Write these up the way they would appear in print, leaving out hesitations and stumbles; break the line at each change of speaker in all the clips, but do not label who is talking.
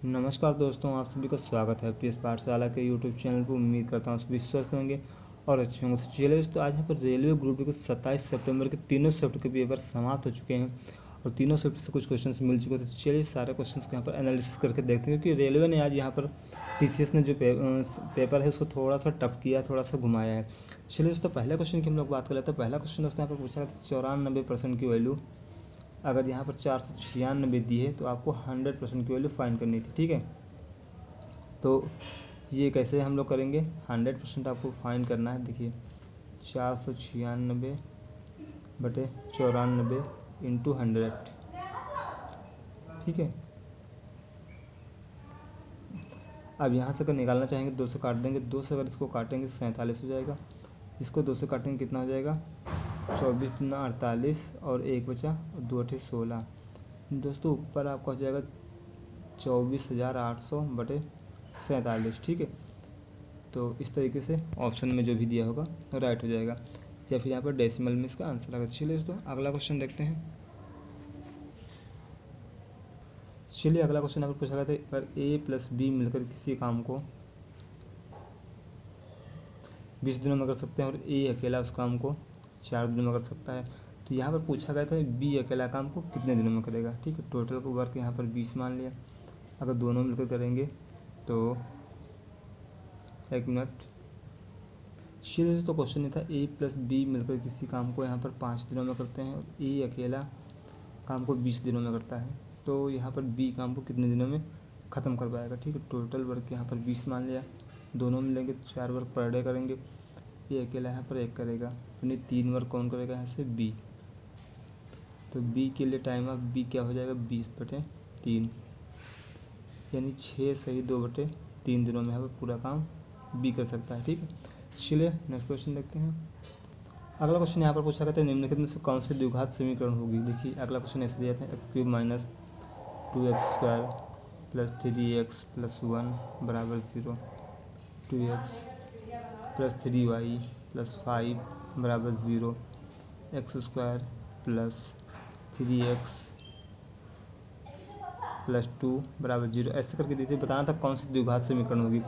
नमस्कार दोस्तों, आप सभी का स्वागत है पीएस पाठशाला के यूट्यूब चैनल पर। उम्मीद करता हूँ सभी स्वस्थ होंगे और अच्छे होंगे। तो चलिए दोस्तों, आज यहाँ पर रेलवे ग्रुप डी के 27 सितंबर के तीनों शिफ्ट के पेपर समाप्त हो चुके हैं और तीनों शिफ्ट से कुछ क्वेश्चंस मिल चुके हैं। तो चलिए सारे क्वेश्चंस को यहाँ पर एनालिसिस करके देखते हैं, क्योंकि रेलवे ने आज यहाँ पर टीसीएस ने जो पेपर है उसको थोड़ा सा टफ किया, थोड़ा सा घुमाया है। चलिए दोस्तों, पहले क्वेश्चन की हम लोग बात कर लेते हैं। पहला क्वेश्चन दोस्तों यहाँ पर पूछा गया 94% की वैल्यू अगर यहाँ पर 496 दी है तो आपको 100% की वैल्यू फाइंड करनी थी। ठीक है, तो ये कैसे हम लोग करेंगे। 100% आपको फाइंड करना है। देखिए 496/94 इंटू 100। ठीक है, अब यहाँ से अगर निकालना चाहेंगे 2 से काट देंगे, 2 से अगर इसको काटेंगे तो 47 हो जाएगा। इसको 2 से काटेंगे कितना हो जाएगा, 24 दूना 48 और 1 बचा, 2 8 16। दोस्तों ऊपर आपका हो जाएगा 24,800/47। ठीक है, तो इस तरीके से ऑप्शन में जो भी दिया होगा तो राइट हो जाएगा, या फिर यहाँ पर डेसिमल में इसका आंसर आएगा। चलिए दोस्तों अगला क्वेश्चन देखते हैं। चलिए अगला क्वेश्चन यहाँ पर पूछा गया था, अगर ए प्लस बी मिलकर किसी काम को 20 दिनों में कर सकते हैं और ए अकेला उस काम को 4 दिनों में कर सकता है, तो यहाँ पर पूछा गया था बी अकेला काम को कितने दिनों में करेगा। ठीक है, टोटल को वर्क यहाँ पर 20 मान लिया। अगर दोनों मिलकर करेंगे तो 1 मिनट। चलिए तो क्वेश्चन ये था, ए प्लस बी मिलकर किसी काम को यहाँ पर 5 दिनों में करते हैं और ए अकेला काम को 20 दिनों में करता है, तो यहाँ पर बी काम को कितने दिनों में ख़त्म कर पाएगा। ठीक है, टोटल वर्क यहाँ पर 20 मान लिया। दोनों मिलेंगे तो 4 वर्क पर डे करेंगे। ए अकेला यहाँ पर 1 करेगा, यानी 3 वर्क कौन करेगा यहाँ से, बी। तो बी के लिए टाइम ऑफ बी क्या हो जाएगा, 20/3, यानी 6 सही 2/3 दिनों में यहाँ पर पूरा काम बी कर सकता है। ठीक है, चलिए नेक्स्ट क्वेश्चन देखते हैं। अगला क्वेश्चन यहाँ पर पूछा गया था, निम्नलिखित में से कौन सी द्विघात समीकरण होगी। देखिए अगला क्वेश्चन ऐसे दिया था, x³ - 2x² + 3x + 1 = 0, 2x + 3y + 5 = 0, x² + 3x + 2 = 0। ऐसे करके देखिए बताना था कौन सी द्विघात समीकरण होगी,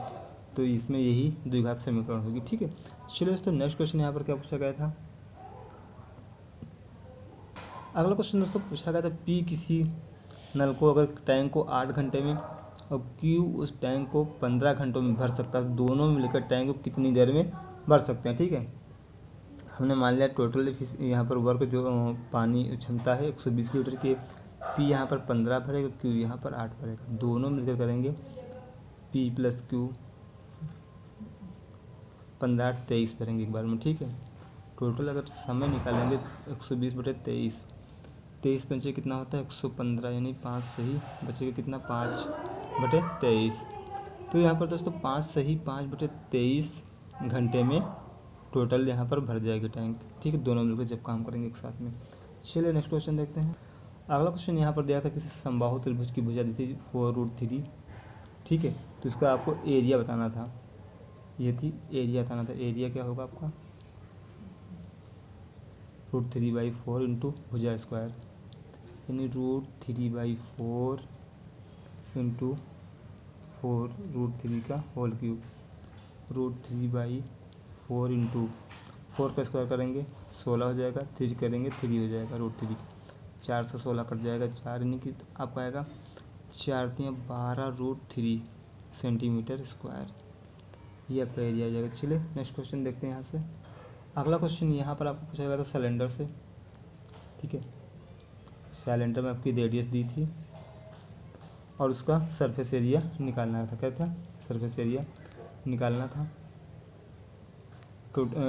तो इसमें यही द्विघात समीकरण होगी। ठीक है, चलिए दोस्तों नेक्स्ट क्वेश्चन यहाँ पर क्या पूछा गया था। अगला क्वेश्चन दोस्तों पूछा गया था, पी किसी नल को अगर टैंक को 8 घंटे में और क्यू उस टैंक को 15 घंटों में भर सकता है, दोनों मिलकर टैंक को कितनी देर में भर सकते हैं। ठीक है, हमने मान लिया टोटल यहाँ पर वर्क जो पानी क्षमता है 120 लीटर की, पी यहाँ पर 15 भरेगा, क्यू यहाँ पर 8 भरेगा, दोनों मिलकर करेंगे पी + क्यू 15 23 भरेंगे एक बार में। ठीक है, टोटल अगर समय निकालेंगे 120/23, 23 पंचे कितना होता है 115, यानी 5 सही बचेगा कितना 5/23। तो यहाँ पर दोस्तों 5 सही 5/23 घंटे में टोटल यहाँ पर भर जाएगी टैंक। ठीक है, दोनों मिलकर जब काम करेंगे एक साथ में। चलिए नेक्स्ट क्वेश्चन देखते हैं। अगला क्वेश्चन यहाँ पर दिया था, किसी समबाहु त्रिभुज की भुजा दी थी 4√3। ठीक है, तो इसका आपको एरिया बताना था, ये थी एरिया बताना था। एरिया क्या होगा आपका, √3/4 इंटू भुजा स्क्वायर, यानी √3/4 इंटू 4 √3 का होल क्यूब, √3/4 इंटू 4 का स्क्वायर करेंगे 16 हो जाएगा, 3 करेंगे 3 हो जाएगा, √3 4 से 16 कट जाएगा 4, यानी कि आपका आएगा 4 × 12√3 सेंटीमीटर स्क्वायर, ये आपका एरिया आ जाएगा। चलिए नेक्स्ट क्वेश्चन देखते हैं यहाँ से। अगला क्वेश्चन यहाँ पर आपको पूछा गया था सिलेंडर से। ठीक है, सिलेंडर में आपकी रेडियस दी थी और उसका सरफेस एरिया निकालना था। क्या था, सरफेस एरिया निकालना था,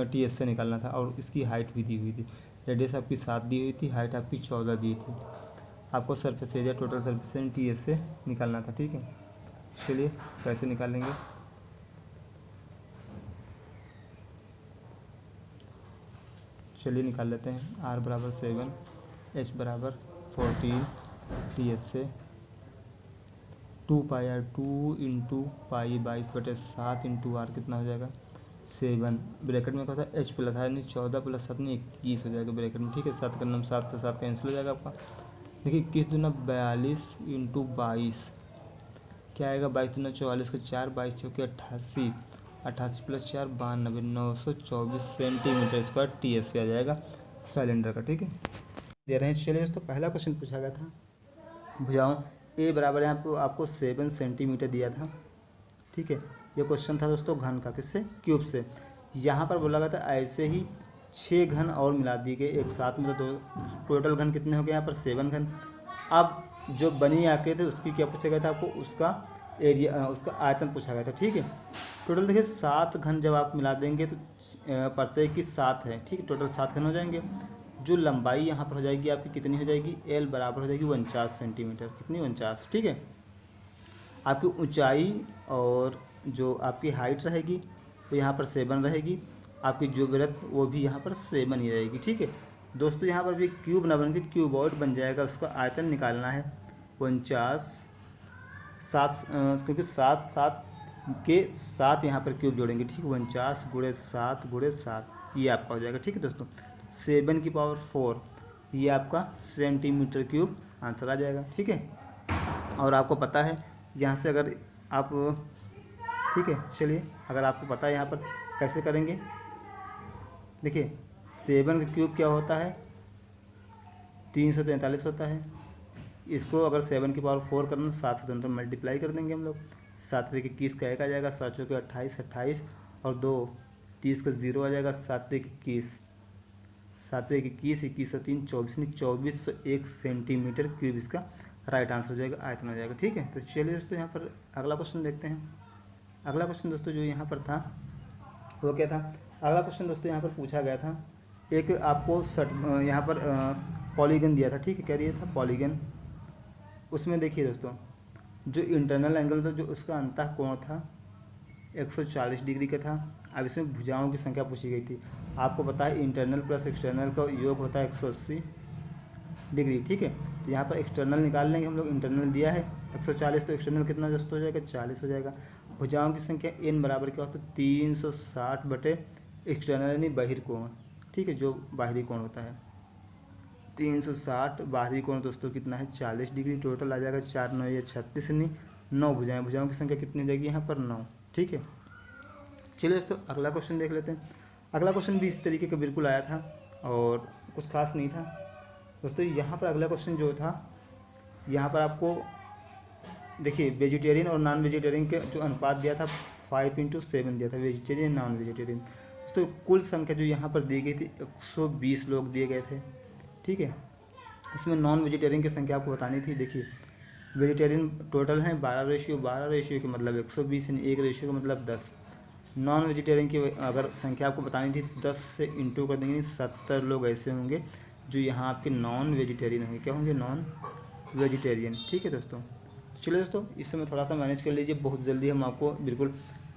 टीएस से निकालना था, और इसकी हाइट भी दी हुई थी। रेडियस आपकी 7 दी हुई थी, हाइट आपकी 14 दी थी। आपको surface area total surface area TS से निकालना था। ठीक है, चलिए कैसे निकालेंगे। चलिए निकाल लेते हैं। r = 7, h = 14, टीएस से 2πr 2 into pi 22/7 into are कितना हो जाएगा 7, ब्रैकेट में क्या होता है एच प्लस है, यानी 14 + 7 में 21 हो जाएगा ब्रैकेट में। ठीक है, 7 का नाम 7 से 7 कैंसिल हो जाएगा आपका। देखिए 21 दूना 42 इंटू 22, क्या आएगा, 22×2 = 44 के 4, 22×4 = 88, 88 + 4 = 92, 924 सेंटीमीटर स्क्वायर TSC आ जाएगा सिलेंडर का। ठीक है, दे रहे हैं। चलिए दोस्तों, पहला क्वेश्चन पूछा गया था भुजाओं ए बराबर यहाँ पे आपको 7 सेंटीमीटर दिया था। ठीक है, ये क्वेश्चन था दोस्तों घन का, किससे, क्यूब से। यहाँ पर बोला गया था ऐसे ही 6 घन और मिला दिए गए एक साथ में, तो टोटल घन कितने हो गए यहाँ पर 7 घन। अब जो बनी आकृति थे उसकी क्या पूछा गया था आपको, उसका एरिया, उसका आयतन पूछा गया था। ठीक है, टोटल देखिए 7 घन जब आप मिला देंगे तो प्रत्येक की 7 है। ठीक है, टोटल 7 घन हो जाएंगे। जो लंबाई यहाँ पर हो जाएगी आपकी कितनी हो जाएगी, L बराबर हो जाएगी 49 सेंटीमीटर। कितनी, 49। ठीक है, आपकी ऊंचाई और जो आपकी हाइट रहेगी वो यहाँ पर 7 रहेगी, आपकी जो ब्रेथ वो भी यहाँ पर 7 ही रहेगी। ठीक है दोस्तों, यहाँ पर भी क्यूब ना बन के क्यूबॉइड बन जाएगा, उसका आयतन निकालना है 49 7, क्योंकि 7 7 के 7 यहाँ पर क्यूब जोड़ेंगे। ठीक है, 49 × 7 × 7 ये आपका हो जाएगा। ठीक है दोस्तों, 7⁴ ये आपका सेंटीमीटर क्यूब आंसर आ जाएगा। ठीक है, और आपको पता है यहाँ से अगर आप, ठीक है चलिए, अगर आपको पता है यहाँ पर कैसे करेंगे, देखिए 7 का क्यूब क्या होता है, 343 होता है। इसको अगर 7⁴ करना, 7 से मल्टीप्लाई कर देंगे हम लोग। 7 × 21 का 1 आ जाएगा, 7 × 28 28 और 2 30 का 0 आ जाएगा, 7 × 21 7 × 21 21 और 3 24, 2401 सेंटीमीटर क्यूब इसका राइट आंसर हो जाएगा, आयतन हो जाएगा। ठीक है, तो चलिए दोस्तों यहाँ पर अगला क्वेश्चन देखते हैं। अगला क्वेश्चन दोस्तों जो यहाँ पर था वो क्या था, अगला क्वेश्चन दोस्तों यहाँ पर पूछा गया था, एक आपको यहाँ पर पॉलीगन दिया था। ठीक है, क्या दिया था, पॉलीगन। उसमें देखिए दोस्तों, जो इंटरनल एंगल था, जो उसका अंतः कोण था 140 डिग्री का था। अब इसमें भुजाओं की संख्या पूछी गई थी। आपको पता है इंटरनल प्लस एक्सटर्नल का योग होता है 180 डिग्री। ठीक है, तो यहाँ पर एक्सटर्नल निकाल लेंगे हम लोग। इंटरनल दिया है 140, तो एक्सटर्नल कितना दोस्तों हो जाएगा, 40 हो जाएगा। भुजाओं की संख्या n बराबर क्या होता है, 360 बटे एक्सटर्नल यानी बहिर्कोण। ठीक है, जो बाहरी कोण होता है 360, बाहरी कोण दोस्तों कितना है, 40 डिग्री। टोटल आ जाएगा 4 9 36 नहीं 9 भुजाएं। भुजाओं की संख्या कितनी हो जाएगी यहाँ पर, 9। ठीक है, चलिए दोस्तों अगला क्वेश्चन देख लेते हैं। अगला क्वेश्चन भी इस तरीके का बिल्कुल आया था और कुछ खास नहीं था दोस्तों। यहाँ पर अगला क्वेश्चन जो था, यहाँ पर आपको देखिए वेजिटेरियन और नॉन वेजिटेरियन के जो अनुपात दिया था 5:7 दिया था, वेजिटेरियन नॉन वेजिटेरियन। तो कुल संख्या जो यहाँ पर दी गई थी 120 लोग दिए गए थे। ठीक है, इसमें नॉन वेजिटेरियन की संख्या आपको बतानी थी। देखिए वेजिटेरियन टोटल हैं 12:12, रेशियो के मतलब 120 यानी 1 रेशियो का मतलब 10। नॉन वेजिटेरियन की अगर संख्या आपको बतानी थी 10 से इंटू कर देंगे, 70 लोग ऐसे होंगे जो यहाँ आपके नॉन वेजिटेरियन होंगे। क्या होंगे, नॉन वेजिटेरियन। ठीक है दोस्तों, चलिए दोस्तों इस समय थोड़ा सा मैनेज कर लीजिए, बहुत जल्दी हम आपको बिल्कुल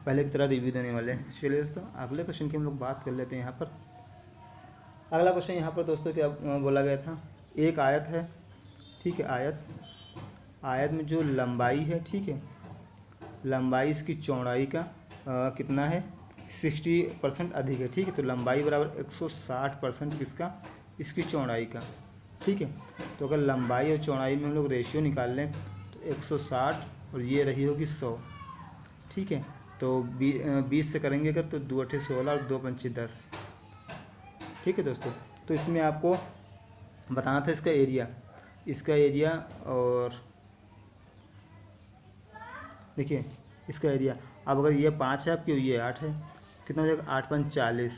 पहले की तरह रिव्यू देने वाले हैं। चलिए दोस्तों अगले क्वेश्चन की हम लोग बात कर लेते हैं। यहाँ पर अगला क्वेश्चन यहाँ पर दोस्तों क्या बोला गया था, एक आयत है। ठीक है, आयत में जो लंबाई है, ठीक है, लंबाई इसकी चौड़ाई का कितना है, 60% अधिक है। ठीक है, तो लंबाई बराबर 160% किसका, इसकी चौड़ाई का। ठीक है, तो अगर लंबाई और चौड़ाई में हम लोग रेशियो निकाल लें तो 160 और ये रही होगी 100। ठीक है, तो 20 से करेंगे अगर तो 2 8 16 और 2 5 10। ठीक है दोस्तों, तो इसमें आपको बताना था इसका एरिया और देखिए इसका एरिया। अब अगर ये 5 है आपकी, ये 8 है, कितना हो जाएगा, 8 5 40।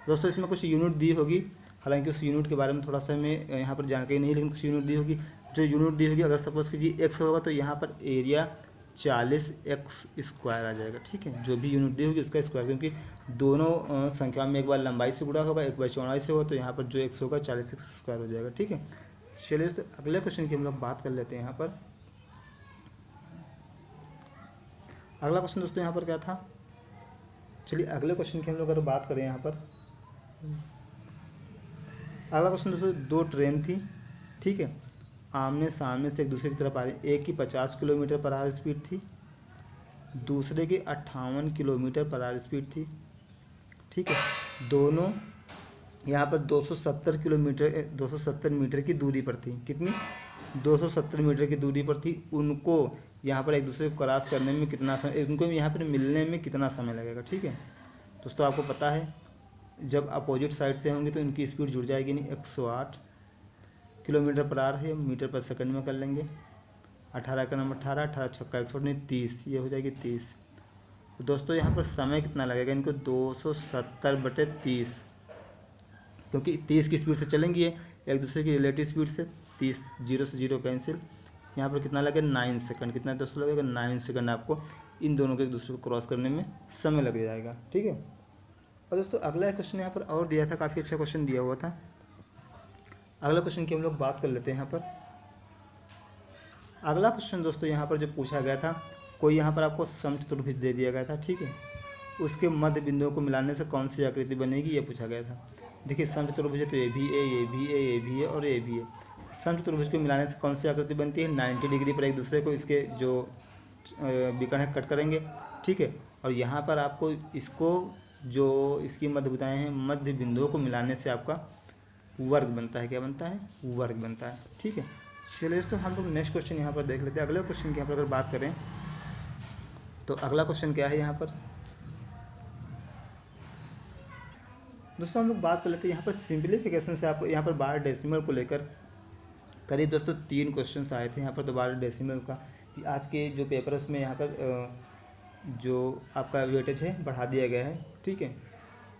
दोस्तों इसमें कुछ यूनिट दी होगी, हालांकि उस यूनिट के बारे में थोड़ा सा हमें यहाँ पर जानकारी नहीं, लेकिन कुछ यूनिट दी होगी। जो यूनिट दी होगी, अगर सपोज कीजिए x होगा तो यहाँ पर एरिया 40x² आ जाएगा। ठीक है, जो भी यूनिट दी होगी उसका स्क्वायर, क्योंकि दोनों संख्या में एक बार लंबाई से गुणा होगा, एक बार चौड़ाई से होगा, तो यहाँ पर जो x होगा 40x² हो जाएगा। ठीक है, चलिए तो अगले क्वेश्चन की हम लोग बात कर लेते हैं। यहाँ पर अगला क्वेश्चन दोस्तों यहाँ पर क्या था, चलिए अगले क्वेश्चन की हम लोग अगर बात करें। यहाँ पर अगला क्वेश्चन दोस्तों, 2 ट्रेन थी। ठीक है, आमने सामने से एक दूसरे की तरफ आ रही। एक की 50 किलोमीटर पर आवर स्पीड थी, दूसरे की 58 किलोमीटर पर आवर स्पीड थी। ठीक है, दोनों यहाँ पर 270 मीटर की दूरी पर थी। कितनी, 270 मीटर की दूरी पर थी। उनको यहाँ पर एक दूसरे को क्रॉस करने में कितना समय, उनको यहाँ पर मिलने में कितना समय लगेगा। ठीक है दोस्तों, आपको पता है जब अपोजिट साइड से होंगे तो इनकी स्पीड जुड़ जाएगी नहीं। 108 किलोमीटर पर आवर है, मीटर पर सेकंड में कर लेंगे। 18 का नंबर 18, 18 छक्का 100 नहीं 30, ये हो जाएगी 30। तो दोस्तों यहाँ पर समय कितना लगेगा इनको, 270/30, क्योंकि 30 की स्पीड से चलेंगी ये एक दूसरे की रिलेटिव स्पीड से। 30, 0 से 0 कैंसिल। यहाँ पर कितना लगेगा, 9 सेकंड। कितना दोस्तों लगेगा, 9 सेकंड आपको इन दोनों के एक दूसरे को क्रॉस करने में समय लग जाएगा। ठीक है, और दोस्तों अगला क्वेश्चन यहाँ पर और दिया था, काफ़ी अच्छा क्वेश्चन दिया हुआ था। अगला क्वेश्चन की हम लोग बात कर लेते हैं। यहाँ पर अगला क्वेश्चन दोस्तों यहाँ पर जो पूछा गया था, कोई यहाँ पर आपको समचतुर्भुज दे दिया गया था। ठीक है, उसके मध्य बिंदुओं को मिलाने से कौन सी आकृति बनेगी, ये पूछा गया था। देखिए समचतुर्भुज है तो ये भी है, ये भी है, ये भी है और ये भी है। समचतुर्भुज को मिलाने से कौन सी आकृति बनती है, 90 डिग्री पर एक दूसरे को इसके जो विकर्ण है कट करेंगे। ठीक है, और यहाँ पर आपको इसको जो इसकी मध्य भुजाएं हैं, मध्य बिंदुओं को मिलाने से आपका वर्ग बनता है। क्या बनता है, वर्ग बनता है। ठीक है, चलिए दोस्तों हम लोग नेक्स्ट क्वेश्चन यहाँ पर देख लेते हैं। अगले क्वेश्चन की यहाँ पर अगर बात करें तो अगला क्वेश्चन क्या है यहाँ पर दोस्तों, हम लोग बात कर लेते हैं यहाँ पर सिंप्लीफिकेशन से। आपको यहाँ पर 12 डेसिमल को लेकर करीब दोस्तों 3 क्वेश्चन आए थे यहाँ पर। तो 12 डेसिमल का आज के जो पेपर है उसमें यहाँ पर जो आपका वेटेज है बढ़ा दिया गया है। ठीक है,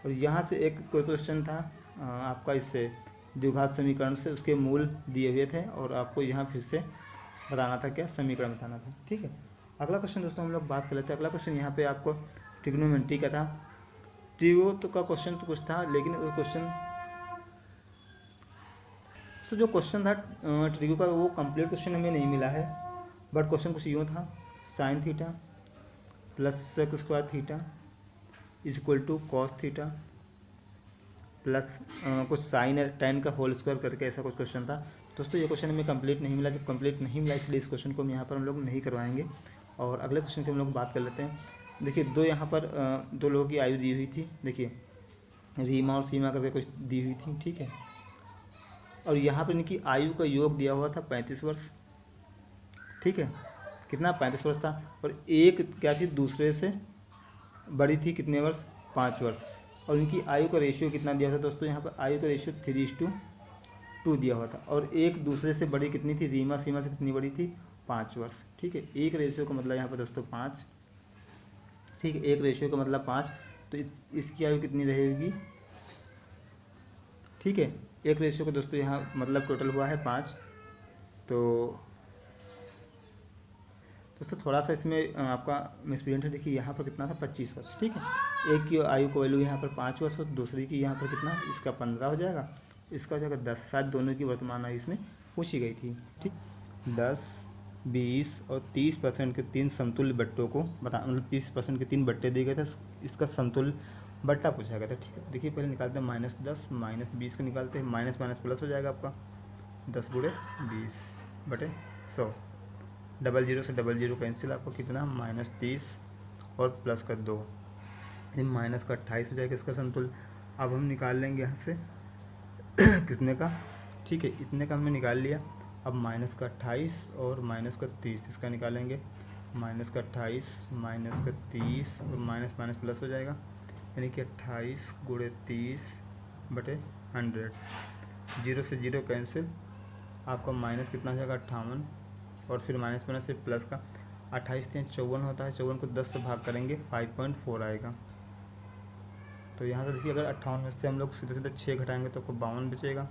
और यहाँ से एक कोई क्वेश्चन था आपका इससे द्विघात समीकरण से, उसके मूल दिए हुए थे और आपको यहाँ फिर से बताना था, क्या समीकरण बताना था। ठीक है, अगला क्वेश्चन दोस्तों हम लोग बात कर लेते हैं। अगला क्वेश्चन यहाँ पे आपको ट्रिग्नोमेट्री का था। ट्रिगो तो का क्वेश्चन तो कुछ था, लेकिन वो क्वेश्चन तो जो क्वेश्चन था ट्रिगो का वो कंप्लीट क्वेश्चन हमें नहीं मिला है। बट क्वेश्चन कुछ यूँ था, sine theta plus sec square theta is equal to cos theta plus कुछ साइन टेन का होल स्क्वायर करके ऐसा कुछ क्वेश्चन था। दोस्तों ये क्वेश्चन हमें कंप्लीट नहीं मिला। जब कंप्लीट नहीं मिला इसलिए इस क्वेश्चन को हम यहाँ पर हम लोग नहीं करवाएंगे। और अगले क्वेश्चन की हम लोग बात कर लेते हैं। देखिए दो यहाँ पर दो लोगों की आयु दी हुई थी। देखिए रीमा और सीमा करके कुछ दी हुई थी। ठीक है, और यहाँ पर इनकी आयु का योग दिया हुआ था 35 वर्ष। ठीक है, कितना 35 वर्ष था। और एक क्या थी दूसरे से बड़ी थी, कितने वर्ष, 5 वर्ष। और इनकी आयु का रेशियो कितना दिया था दोस्तों, यहाँ पर आयु का रेशियो 3:2 दिया हुआ था। और एक दूसरे से बड़ी कितनी थी, रीमा सीमा से कितनी बड़ी थी, 5 वर्ष। ठीक है, एक रेशियो का मतलब यहाँ पर दोस्तों 5। ठीक है, एक रेशियो का मतलब 5, तो इसकी आयु कितनी रहेगी। ठीक है, एक रेशियो का दोस्तों यहाँ मतलब टोटल हुआ है 5। तो दोस्तों थोड़ा सा इसमें आपका मिसप्रिंट है। देखिए यहाँ पर कितना था, 25 वर्ष। ठीक है, एक की आयु को वैल्यू यहाँ पर 5 वर्ष, दूसरी की यहाँ पर कितना, इसका 15 हो जाएगा, इसका हो जाएगा 10। शायद दोनों की वर्तमान आयु इसमें पूछी गई थी। ठीक, 10, 20 और 30% के 3 समतुल्य बट्टों को बता, मतलब 30% के 3 बट्टे दिए गए थे, इसका समतुल्य बट्टा पूछा गया था। ठीक है, देखिए पहले निकालते हैं -10 -20 को निकालते हैं, माइनस माइनस प्लस हो जाएगा आपका 10 × 20/100। 00 से 00 कैंसिल, आपको कितना -30 और प्लस का 2 माइनस का 28 हो जाएगा इसका समतुल्य। अब हम निकाल लेंगे यहाँ से कितने का। ठीक है, इतने का हमने निकाल लिया। अब माइनस का 28 और माइनस का 30 इसका निकालेंगे, माइनस का 28 माइनस का 30 और माइनस माइनस प्लस हो जाएगा, यानी कि 28 × 30/100। 0 से 0 कैंसिल, आपका माइनस कितना हो जाएगा 58 और फिर माइनस माइनस से प्लस का 28 से 54 होता है, 54 को 10 से भाग करेंगे 5.4 आएगा। तो यहाँ से देखिए अगर 58 में से हम लोग सीधे सीधे 6 घटाएंगे तो आपको 52 बचेगा,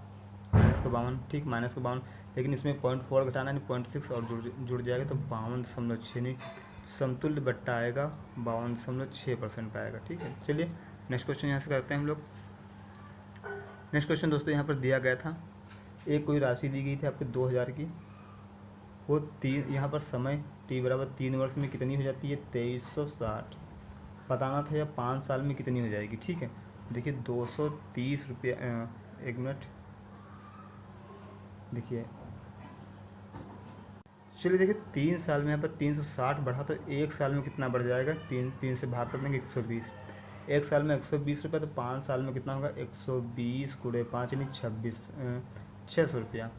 माइनस का 52। ठीक, माइनस का 52, लेकिन इसमें 0.4 घटाना है, 0.6 और जुड़ जाएगा तो 52.6 नहीं, समतुल्य बट्टा आएगा 52.6% का आएगा। ठीक है, चलिए नेक्स्ट क्वेश्चन यहाँ से करते हैं हम लोग। नेक्स्ट क्वेश्चन दोस्तों यहाँ पर दिया गया था, एक कोई राशि दी गई थी आपको 2000 की, वो यहाँ पर समय t बराबर 3 वर्ष में कितनी हो जाती है, 2360 बताना था, या 5 साल में कितनी हो जाएगी। ठीक है, देखिए 230 रुपया, एक मिनट, देखिए चलिए देखिए 3 साल में यहाँ पर 360 बढ़ा तो 1 साल में कितना बढ़ जाएगा, 3 से भाग कर देंगे 120। 1 साल में 120 रुपये, तो 5 साल में कितना होगा, 120 × 5 यानी 600 रुपया।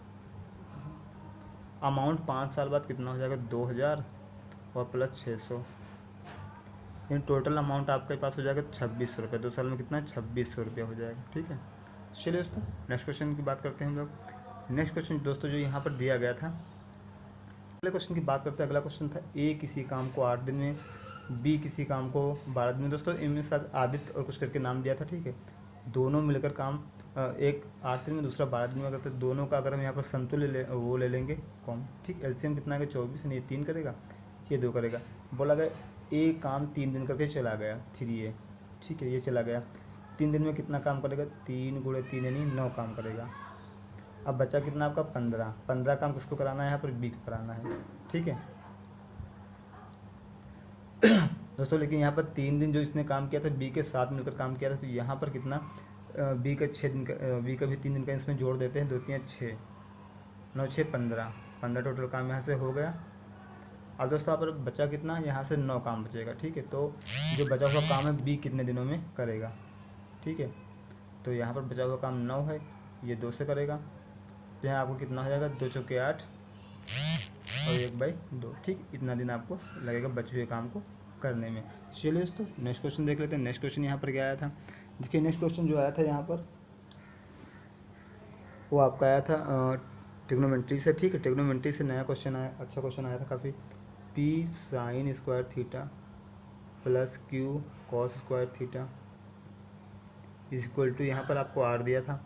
अमाउंट 5 साल बाद कितना हो जाएगा, 2000 और प्लस 600, यानी टोटल अमाउंट आपके पास हो जाएगा 2600 रुपये। 2 साल में कितना 2600 रुपये हो जाएगा। ठीक है, चलिए दोस्तों नेक्स्ट क्वेश्चन की बात करते हैं हम लोग। नेक्स्ट क्वेश्चन दोस्तों जो यहाँ पर दिया गया था, अगले क्वेश्चन की बात करते हैं। अगला क्वेश्चन था ए किसी काम को 8 दिन में, बी किसी काम को 12 दिन में। दोस्तों इनमें साथ आदित्य और कुछ करके नाम दिया था। ठीक है, दोनों मिलकर काम एक 8 दिन में दूसरा 12 दिन में करते हैं। दोनों का अगर हम यहाँ पर समतुल्य वो ले लेंगे कॉम, ठीक, एलसीएम कितना है 24, नहीं 3 करेगा, ये 2 करेगा। बोला गया ए काम 3 दिन करके चला गया 3A, ठीक है, ये चला गया 3 दिन में कितना काम करेगा, 3 × 3 यानी 9 काम करेगा। अब बचा कितना आपका 15 काम किसको कराना है, यहाँ पर बी को कराना है। ठीक है दोस्तों, लेकिन यहाँ पर 3 दिन जो इसने काम किया था बी के साथ मिलकर काम किया था, तो यहाँ पर कितना बी का 6 दिन का, बी का भी 3 दिन का इसमें जोड़ देते हैं, 2 3 6, 9 6 15 टोटल काम यहाँ से हो गया। अब दोस्तों यहाँ पर बचा कितना, यहाँ से 9 काम बचेगा। ठीक है, तो जो बचा हुआ काम है बी कितने दिनों में करेगा। ठीक है, तो यहाँ पर बचा हुआ काम 9 है, ये 2 से करेगा, तो यहाँ आपको कितना हो जाएगा 2 चौके 8 और 1/2। ठीक, इतना दिन आपको लगेगा बचे हुए काम को करने में। चलिए दोस्तों नेक्स्ट क्वेश्चन देख लेते हैं। नेक्स्ट क्वेश्चन यहाँ पर क्या आया था, देखिए नेक्स्ट क्वेश्चन जो आया था यहाँ पर वो आपका आया था ट्रिग्नोमेट्री से। ठीक है, ट्रिग्नोमेट्री से नया क्वेश्चन आया, अच्छा क्वेश्चन आया था काफ़ी। P sine square theta plus Q cos square theta is equal to, यहाँ पर आपको आर दिया था।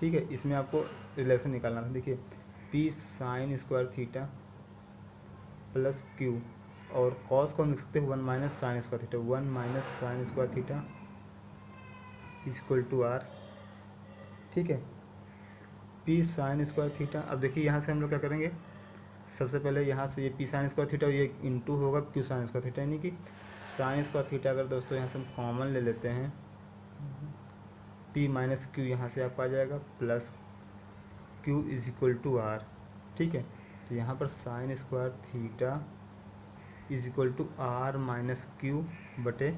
ठीक है, इसमें आपको रिलेशन निकालना था। देखिए P sine square theta plus Q, और कॉस को हम लिख सकते हैं 1 - sine square theta, 1 - sine square theta equal to R. ठीक है, पी साइन स्क्वायर थीटा। अब देखिए यहाँ से हम लोग क्या करेंगे, सबसे पहले यहाँ से ये पी साइन स्क्वायर थीटा ये इंटू होगा क्यू साइन स्क्वायर थीटा, यानी कि साइन स्क्वायर थीटा अगर दोस्तों यहाँ से हम कॉमन ले लेते हैं, पी माइनस क्यू यहाँ से आपका आ जाएगा plus Q is equal to R. ठीक है, तो यहाँ पर sine square theta is equal to R minus Q बटे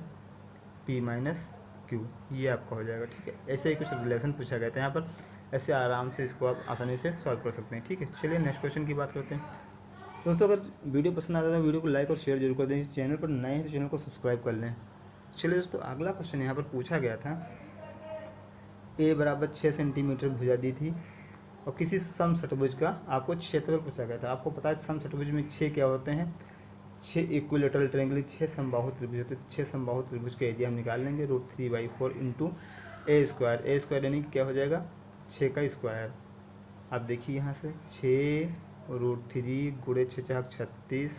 पी माइनस क्यू, ये आपका हो जाएगा। ठीक है, ऐसे ही कुछ रिलेशन पूछा गया था यहाँ पर, ऐसे आराम से इसको आप आसानी से सॉल्व कर सकते हैं। ठीक है, चलिए नेक्स्ट क्वेश्चन की बात करते हैं। दोस्तों अगर वीडियो पसंद आता है तो वीडियो को लाइक और शेयर जरूर कर दें। चैनल पर नए हैं तो चैनल को सब्सक्राइब कर लें। चलिए दोस्तों अगला क्वेश्चन यहाँ पर पूछा गया था, ए बराबर 6 सेंटीमीटर भुजा दी थी और किसी सम षट्भुज का आपको क्षेत्रफल पूछा गया था। आपको पता है सम षट्भुज में 6 क्या होते हैं, 6 इक्विलेटरल ट्रायंगल, 6 समबाहु त्रिभुज होते हैं। 6 समबाहु त्रिभुज के एरिया हम निकाल लेंगे, √3/4 इंटू ए स्क्वायर यानी क्या हो जाएगा 6 का स्क्वायर। आप देखिए यहाँ से 6 √3 × 6 = 36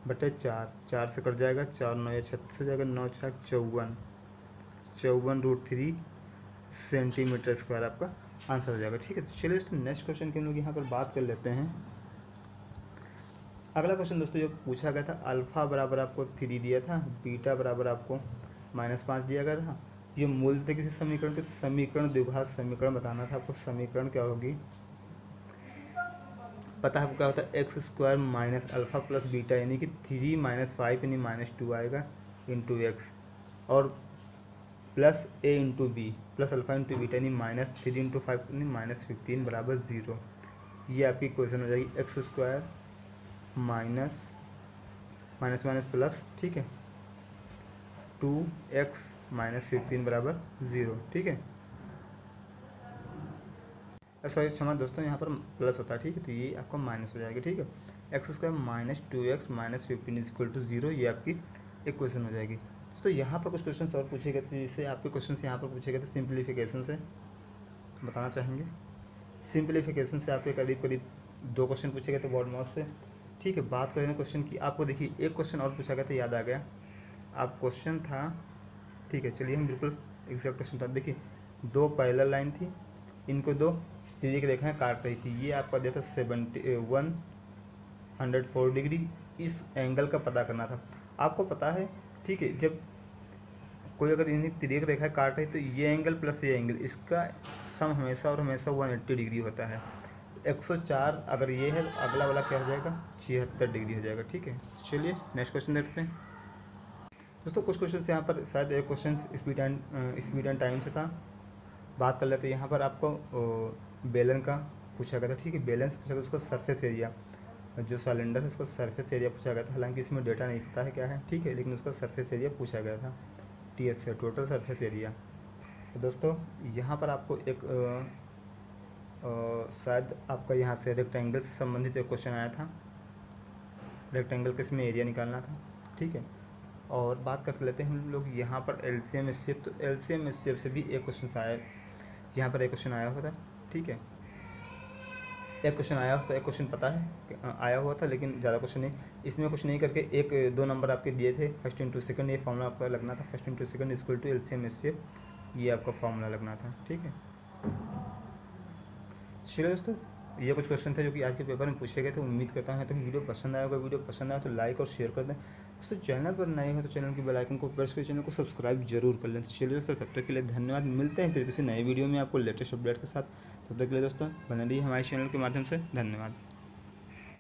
बटे 4, 4 से कट जाएगा, 4 9 या 36 हो जाएगा, 9 6 54, 54 √3 सेंटीमीटर स्क्वायर आपका आंसर हो जाएगा। ठीक है, तो चलिए दोस्तों नेक्स्ट क्वेश्चन की हम लोग यहाँ पर बात कर लेते हैं। अगला क्वेश्चन दोस्तों जो पूछा गया था, अल्फा बराबर आपको 3 दिया था, बीटा बराबर आपको -5 दिया गया था। ये मूल थे किसी समीकरण के, समीकरण द्विघात समीकरण बताना था आपको। समीकरण क्या होगी पता है क्या होता है, x² minus alpha plus beta, यानी कि 3 - 5 यानी -2 आएगा इंटू एक्स, और plus a into B plus alpha into beta यानी -3 × 5 यानी -15 बराबर 0। ये आपकी इक्वेशन हो जाएगी x² माइनस माइनस प्लस, ठीक है, 2x - 15 बराबर 0। ठीक है, सॉरी क्षमा दोस्तों, यहाँ पर प्लस होता है। ठीक है, तो ये आपका माइनस हो जाएगा। ठीक है, x² minus 2x - 15 equal to 0, ये आपकी इक्वेशन हो जाएगी। तो यहाँ पर कुछ क्वेश्चन और पूछे गए थे, जिससे आपके क्वेश्चन यहाँ पर पूछे गए थे सिंप्लीफिकेशन से, बताना चाहेंगे। सिंप्लीफिकेशन से आपके करीब 2 क्वेश्चन पूछे गए थे बोर्ड मार्क्स से। ठीक है, बात करें क्वेश्चन की, आपको देखिए एक क्वेश्चन और पूछा गया था, याद आ गया आप क्वेश्चन था। ठीक है, चलिए हम बिल्कुल एग्जैक्ट क्वेश्चन था। देखिए 2 पैरेलल लाइन थी, इनको 2 तिर्यक रेखाएं काट रही थी। ये आपका दिया था 104 डिग्री। इस एंगल का पता करना था आपको, पता है। ठीक है, जब कोई अगर इन्हीं तिर्यक रेखाएं काट रही तो ये एंगल प्लस ये एंगल, इसका सम हमेशा और हमेशा 180 डिग्री होता है। 104 अगर ये है, अगला वाला क्या हो जाएगा 76 डिग्री हो जाएगा। ठीक है, चलिए नेक्स्ट क्वेश्चन देखते हैं। दोस्तों कुछ क्वेश्चन यहाँ पर शायद एक क्वेश्चन स्पीड एंड टाइम से था, बात कर लेते हैं। यहाँ पर आपको बेलन का पूछा गया था। ठीक है, बेलन से पूछा गया उसका सरफेस एरिया जो सिलेंडर है उसका सरफेस एरिया पूछा गया था। हालांकि इसमें डेटा नहीं पता है क्या है, ठीक है, लेकिन उसका सरफेस एरिया पूछा गया था, TS है, टोटल सरफेस एरिया। तो दोस्तों यहाँ पर आपको एक शायद आपका यहाँ से रेक्टेंगल से संबंधित एक क्वेश्चन आया था। रेक्टेंगल के इसमें एरिया निकालना था, ठीक है। और बात कर लेते हैं हम लोग यहाँ पर LCM SCF। तो LCM SCF से भी एक क्वेश्चन आया, यहाँ पर एक क्वेश्चन आया हुआ था, ठीक है। एक क्वेश्चन आया तो एक क्वेश्चन पता है आया हुआ था, लेकिन ज़्यादा क्वेश्चन नहीं। इसमें कुछ नहीं करके एक 2 नंबर आपके दिए थे, फर्स्ट इंटू सेकंड, ये फॉर्मूला आपका लगना था, first into second equal to LCM SCF, ये आपका फॉर्मूला लगना था, ठीक है। चलिए दोस्तों, ये कुछ क्वेश्चन थे जो कि आज के पेपर में पूछे गए थे। उम्मीद करता हूँ तो वीडियो पसंद आया होगा। वीडियो पसंद आया तो लाइक और शेयर कर दें। दोस्तों चैनल पर नए हो तो चैनल की बेल आइकन को प्रेस कर चैनल को सब्सक्राइब जरूर कर लें। चलिए दोस्तों, तब तक के लिए धन्यवाद। मिलते हैं फिर किसी नए वीडियो में आपको लेटेस्ट अपडेट के साथ। तब तक के लिए दोस्तों बने रहिए हमारे चैनल के माध्यम से। धन्यवाद।